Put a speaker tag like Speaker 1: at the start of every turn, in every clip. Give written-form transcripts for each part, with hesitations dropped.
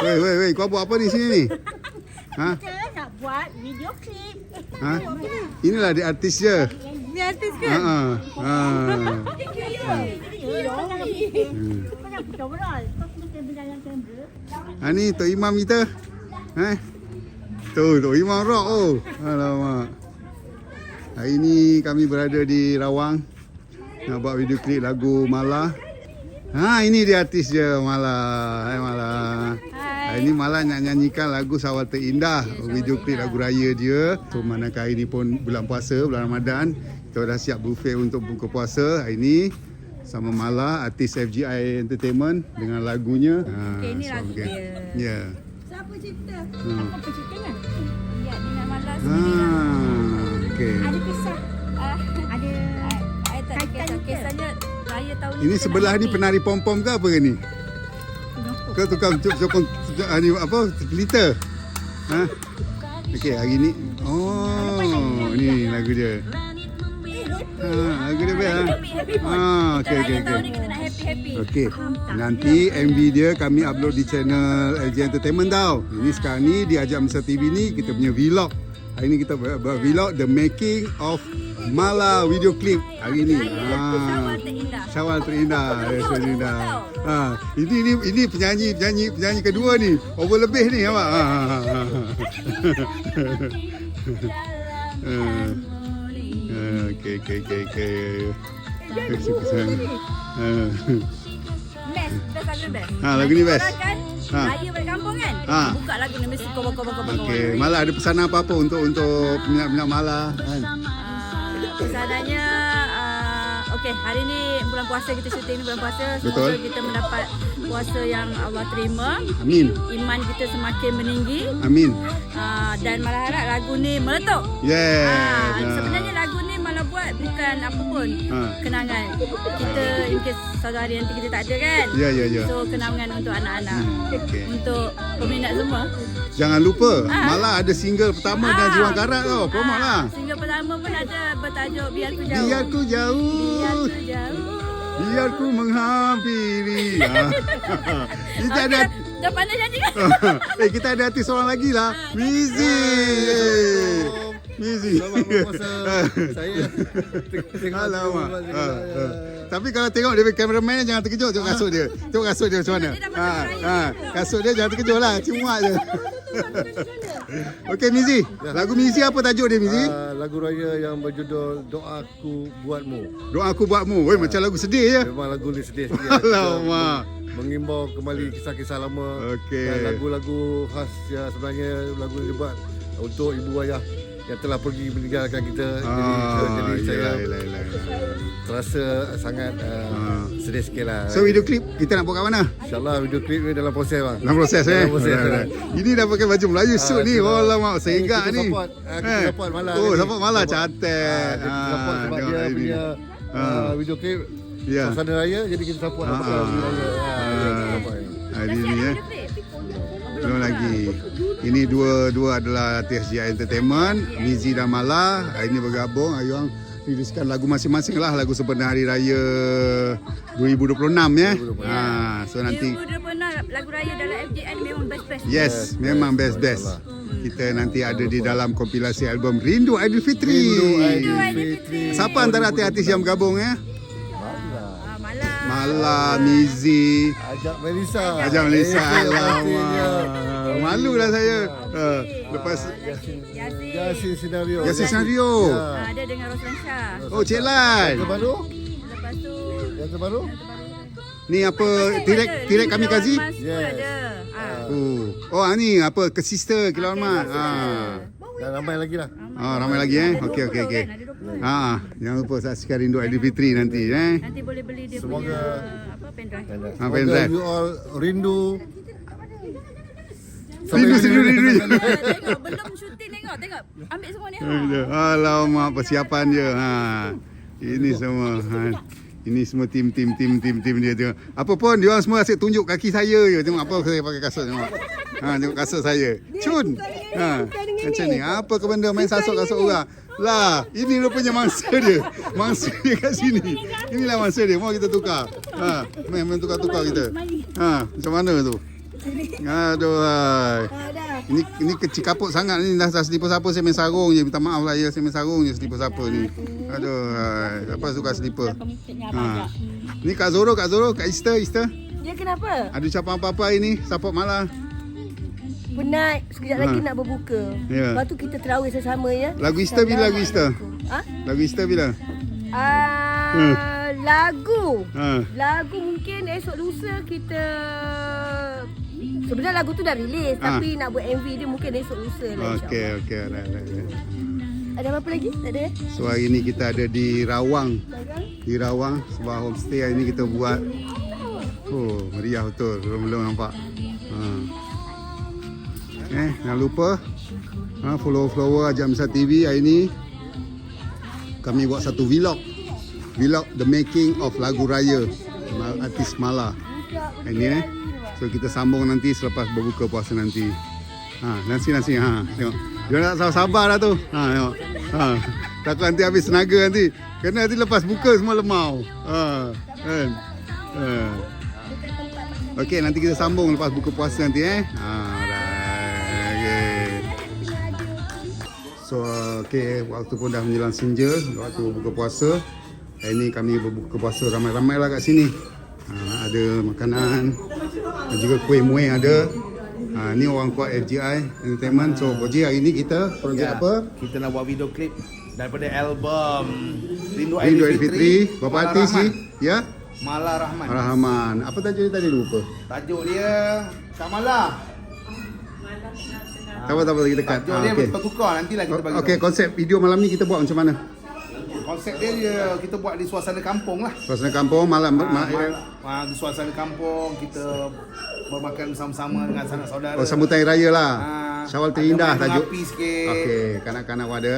Speaker 1: Weh, kau buat apa ni sini ni? Ha?
Speaker 2: Kita nak buat video klip.
Speaker 1: Ha? Inilah dia artis je.
Speaker 2: Ni artis ke?
Speaker 1: Ni Tok Imam kita. Tok Imam rock Alamak. Hari ni kami berada di Rawang nak buat video klip lagu Mala. Ini dia artis je, Mala. Hai Mala. Hari ni Mala nak nyanyikan lagu Sawal Terindah, video klip lagu raya dia. So manakah hari ni pun bulan puasa, bulan Ramadan, kita dah siap buffet untuk buka puasa. Hari ni sama Mala, artis FGI Entertainment dengan lagunya.
Speaker 2: Ini lagu dia.
Speaker 1: Ya.
Speaker 2: Siapa cipta?
Speaker 1: Apa
Speaker 2: ciptanya? Ya, dengan Mala sendiri.
Speaker 1: Okey.
Speaker 2: Ada kisah. Ada kaitan kisahnya raya tahun
Speaker 1: ini sebelah ni penari pom-pom ke apa ke ni? Kau tukang sokong ni apa? Pelita. Okey, hari ni. Ni lagu dia. Lagu dia best. Okey.
Speaker 2: Tahun ni kita nak happy-happy.
Speaker 1: Okey. Nanti MV dia kami upload di channel LG Entertainment tau. Ini sekarang ni di Ajak Mesra TV ni kita punya vlog. Hari ni kita buat vlog the making of Mala video clip hari ni. Sawal Terindah. Ini penyanyi kedua ni. Over lebih ni awak. Okey. Lagu ni best.
Speaker 2: Raya balik kampung kan? Buka lagu ni mesti kau.
Speaker 1: Okey, Mala ada pesanan apa-apa untuk peminat-peminat Mala kan?
Speaker 2: Pesanannya hari ni bulan puasa, kita syuting ni bulan puasa.
Speaker 1: Betul.
Speaker 2: Semoga kita mendapat puasa yang Allah terima.
Speaker 1: Amin.
Speaker 2: Iman kita semakin meninggi.
Speaker 1: Amin.
Speaker 2: Dan Mala harap lagu ni meletup. Sebenarnya lagu ni Mala buat bukan apa pun. Kenangan. Kita mungkin suatu hari nanti kita tak ada kan?
Speaker 1: Ya.
Speaker 2: So kenangan untuk anak-anak.
Speaker 1: Okay.
Speaker 2: Untuk peminat semua.
Speaker 1: Jangan lupa, Mala ada single pertama dan Jiwang Karat tau. Promote lah.
Speaker 2: Single pertama pun ada bertajuk Biar Ku Jauh.
Speaker 1: Biar ku jauh. Biar ku menghampiri. Kita ada.
Speaker 2: Dah pandai nyanyi kan?
Speaker 1: Kita ada artis orang lagi lah. Mizi.
Speaker 3: Selamat berpuasa. Saya
Speaker 1: Alamak. Tapi kalau tengok dia kameraman jangan terkejut tengok kasut dia. Tengok kasut dia macam mana. Kasut dia jangan terkejut lah. Cuma je. Okey Mizi. Lagu Mizi apa tajuk dia Mizi?
Speaker 3: Lagu raya yang berjudul Doaku Buatmu.
Speaker 1: Doaku Buatmu. Weh macam lagu sedih je.
Speaker 3: Memang lagu ni sedih.
Speaker 1: Alamak.
Speaker 3: Mengimbau kembali kisah-kisah lama.
Speaker 1: Okey.
Speaker 3: Dan lagu-lagu khas yang sebenarnya lagu ni dibuat untuk ibu ayah yang telah pergi meninggalkan kita. Jadi saya terasa sangat sedih sikit lah.
Speaker 1: So video klip kita nak buat kat mana?
Speaker 3: InsyaAllah video klip ni dalam proses bang.
Speaker 1: Dalam proses Ini dah pakai baju Melayu suit ni. Alamak sehingga ni.
Speaker 3: Kita support Mala.
Speaker 1: Support Mala cantik.
Speaker 3: Support sebab dia punya video klip suasana raya, jadi kita support video raya.
Speaker 1: Hari ni belum lagi. Ini dua adalah artis GI Entertainment, Mizi dan Mala. Hari ini bergabung. Hari orang riliskan lagu masing-masing lah. Lagu sempena Hari Raya 2026 ya. So nanti
Speaker 2: 2026 lagu raya dalam FGI memang best-best.
Speaker 1: Yes, memang best-best. Kita nanti ada di dalam kompilasi album Rindu Aidilfitri. Siapa antara artis yang bergabung ya? Mala, Mizi,
Speaker 3: Ajak Melissa.
Speaker 1: Alamak. Malu lah saya. Lepas
Speaker 3: Yasin Senario.
Speaker 2: Ada dengan Roslan Shah.
Speaker 1: Cik Lan.
Speaker 3: Yang terbaru?
Speaker 2: Lepas tu
Speaker 3: Yang terbaru?
Speaker 1: Ni apa Tirek Kamikaze?
Speaker 3: Yes.
Speaker 1: Ni apa ke sister Kilauan Mat.
Speaker 3: Dan ramai lagi lah.
Speaker 1: Ramai lagi Okey. Jangan lupa saksikan Rindu Aidilfitri nanti
Speaker 2: Nanti boleh beli dia punya pendrive.
Speaker 1: Semoga
Speaker 3: you all rindu.
Speaker 1: Rindu.
Speaker 2: Tengok belum syuting tengok. Ambil semua ni.
Speaker 1: Alamak persiapan dia. Ini semua. Ini semua tim dia tengok. Apa pun dia orang semua asyik tunjuk kaki saya je. Tengok apa saya pakai kasut tengok. Tengok kasut saya. Cun. Macam ni. Apa ke benda main kasut-kasut orang? Lah, ini rupanya mangsa dia. Mangsa dia kat sini. Inilah mangsa dia. Mau kita tukar. Ha, main tukar-tukar kita. Ha, macam mana tu? Aduh. Hai. Ini kecil kaput sangat ni. Dah selipar siapa saya main sarung je. Minta maaf lah ya, saya main sarung je selipar siapa ni. Aduh. Hai. Siapa suka selipar? Ha. Ni Kak Zoro, Kak Easter.
Speaker 2: Dia kenapa?
Speaker 1: Ada ucapan apa-apa ini? Support Mala.
Speaker 2: Penat. Sekejap lagi nak berbuka.
Speaker 1: Ya.
Speaker 2: Lepas tu kita terawih sesama ya.
Speaker 1: Lagu Easter bila lagu Easter?
Speaker 2: Ha?
Speaker 1: Lagu Easter bila?
Speaker 2: Lagu.
Speaker 1: Ha.
Speaker 2: Lagu mungkin esok lusa kita. Sebenarnya lagu tu dah rilis tapi nak buat MV dia mungkin esok lusa lah insya-Allah.
Speaker 1: Okey. Right.
Speaker 2: Ada apa lagi? Tak ada.
Speaker 1: So hari ni kita ada di Rawang. Di Rawang sebuah homestay hari ni kita buat. Oh, meriah betul. Belum nampak. Jangan lupa follow Ajam Besar TV. Hari ni kami buat satu vlog the making of lagu raya artis Mala. Ini so kita sambung nanti selepas berbuka puasa nanti. Nasi tengok. Dia nak sabar dah tu. Tengok. Takut nanti habis tenaga nanti. Kena nanti lepas buka semua lemau. Kan. Okey, nanti kita sambung lepas buka puasa nanti So, waktu pun dah menjelang senja, waktu buka puasa. Hari ni kami berbuka puasa ramai-ramai lah kat sini. Ada makanan, dan juga kuih muih ada. Ni orang kuat FGI Entertainment. So, Boji hari ni kita projek apa?
Speaker 4: Kita nak buat video klip daripada album Rindu
Speaker 1: Aidilfitri. Berapa artis ni? Ya?
Speaker 4: Mala Rahman.
Speaker 1: Rahman. Apa tajuk dia tadi lupa?
Speaker 4: Tajuk dia Kak Mala.
Speaker 1: Tak apa kita cut.
Speaker 4: Tajuk dia bertukar nantilah kita bagi.
Speaker 1: Okey, konsep video malam ni kita buat macam mana?
Speaker 4: Konsep dia kita buat di suasana kampung lah.
Speaker 1: Suasana kampung malam
Speaker 4: Di suasana kampung kita bermakan bersama-sama dengan sanak saudara.
Speaker 1: Oh, sambutan raya lah. Syawal terindah
Speaker 4: ada
Speaker 1: tajuk.
Speaker 4: api sikit.
Speaker 1: Okey, kanak-kanak ada.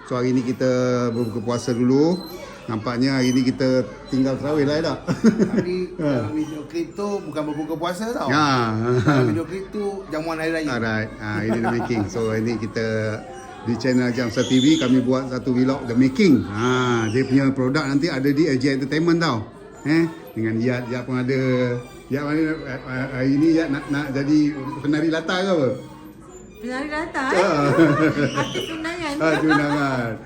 Speaker 1: So hari ni kita berbuka puasa dulu. Nampaknya hari ni kita tinggal tarawih lah tak?
Speaker 4: Tapi dalam video klip tu bukan berbuka puasa tau. Dalam video klip tu jamuan hari raya.
Speaker 1: Alright. Ini the making. So hari ni kita di channel Ajam Besar TV kami buat satu vlog the making. Dia punya produk nanti ada di LG Entertainment tau. Dengan Yat pun ada. Yat mana hari ni Yat nak jadi penari latar ke apa?
Speaker 2: Penari latar artis undangan.
Speaker 1: Undangan.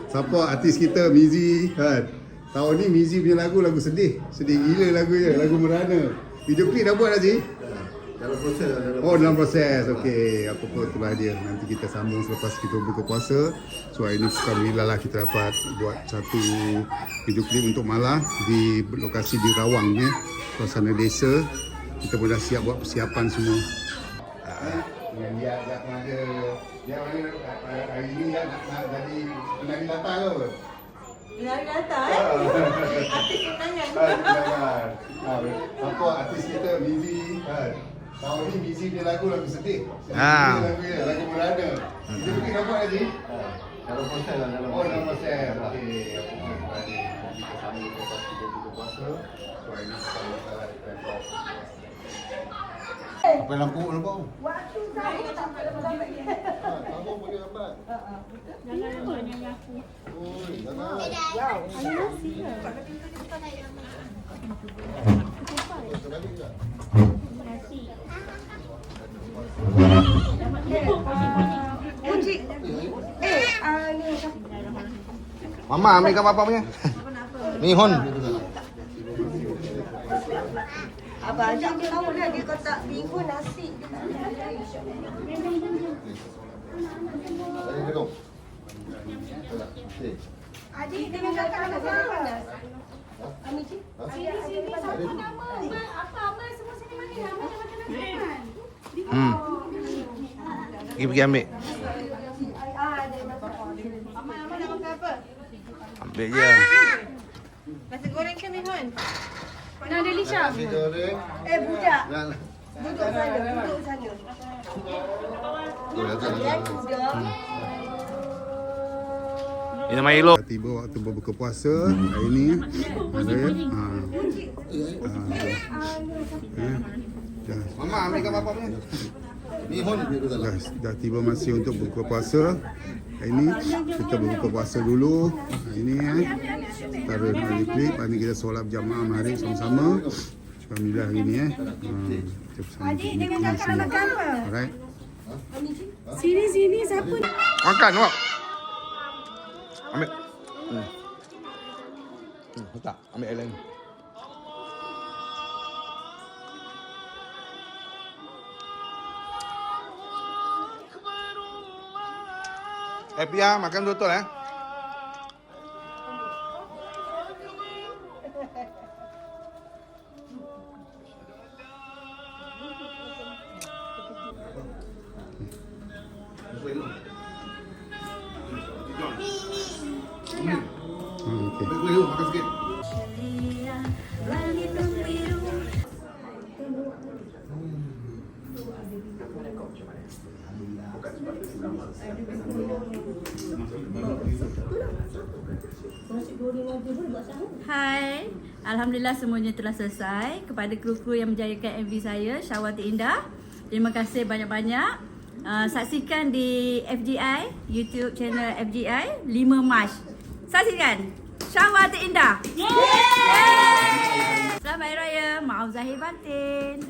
Speaker 1: Siapa artis kita Mizi kan. Tahun ni Mizi punya lagu sedih. Sedih gila lagu dia, lagu merana. Video klip dah buat dah Ji?
Speaker 3: Dalam proses.
Speaker 1: Dalam proses. Okey, apa-apa itulah dia. Nanti kita sambung selepas kita buka puasa. So hari ni alhamdulillah lah kita dapat buat satu video klip untuk Mala di lokasi di Rawang suasana desa. Kita pun dah siap buat persiapan semua. Dengan dia pun ada. Dia mana hari ni nak jadi penari latar ke apa?
Speaker 2: Penari latar artis undangan.
Speaker 1: Apa artis kita Mizi kan. Tahun ni Mizi dia lagu sedih. Lagu merana. Dia pergi dah buat lagi?
Speaker 3: Dalam proses lah.
Speaker 1: Dalam proses. Okey. Kita sambung lepas kita buka puasa. So hari ni kita salah dekat apa lampu?
Speaker 2: Waktu saya tak lambat.
Speaker 3: Abang boleh lambat.
Speaker 2: Jangan lupa nyanyi aku.
Speaker 3: Oi, jangan.
Speaker 2: Kunci.
Speaker 4: Mama ambil kat papa punya. Ni Hon.
Speaker 2: Abang ajak dia tahu dah dia kata bihun nasi.
Speaker 3: Tadi tengok.
Speaker 2: Adik dengan kakak nak panas. Amici.
Speaker 5: Sini sama nama. Apa semua sini mana? Makan.
Speaker 4: Pergi ambil.
Speaker 2: Aman nak makan apa?
Speaker 4: Ambil je.
Speaker 2: Nasi goreng ke Mihun? Mana ada Lisha?
Speaker 3: Nasi goreng.
Speaker 2: Budak.
Speaker 3: Dan
Speaker 2: Duduk sana.
Speaker 4: Ini nama elok.
Speaker 1: Tiba waktu berbuka puasa hari ni ada
Speaker 4: Mama ambil kat papa punya.
Speaker 1: Dah tiba masa untuk berbuka puasa. Hari ni kita berbuka puasa dulu. Hari ni antara hari klip. Hari ni kita solat berjamaah maghrib sama-sama. Alhamdulillah hari ni kita bersama dengan semua. Alright.
Speaker 5: Sini siapa ni?
Speaker 6: Makan awak. Ambil. Tak, ambil air lain. Pia, makan betul
Speaker 1: Okay.
Speaker 4: Makan sikit.
Speaker 2: Hai, Alhamdulillah semuanya telah selesai. Kepada kru-kru yang menjayakan MV saya, Syahwati Indah, terima kasih banyak-banyak. Saksikan di FGI, YouTube channel FGI 5 Mac. Saksikan Syahwati Indah. Yeay! Selamat Hari Raya, maaf zahir batin.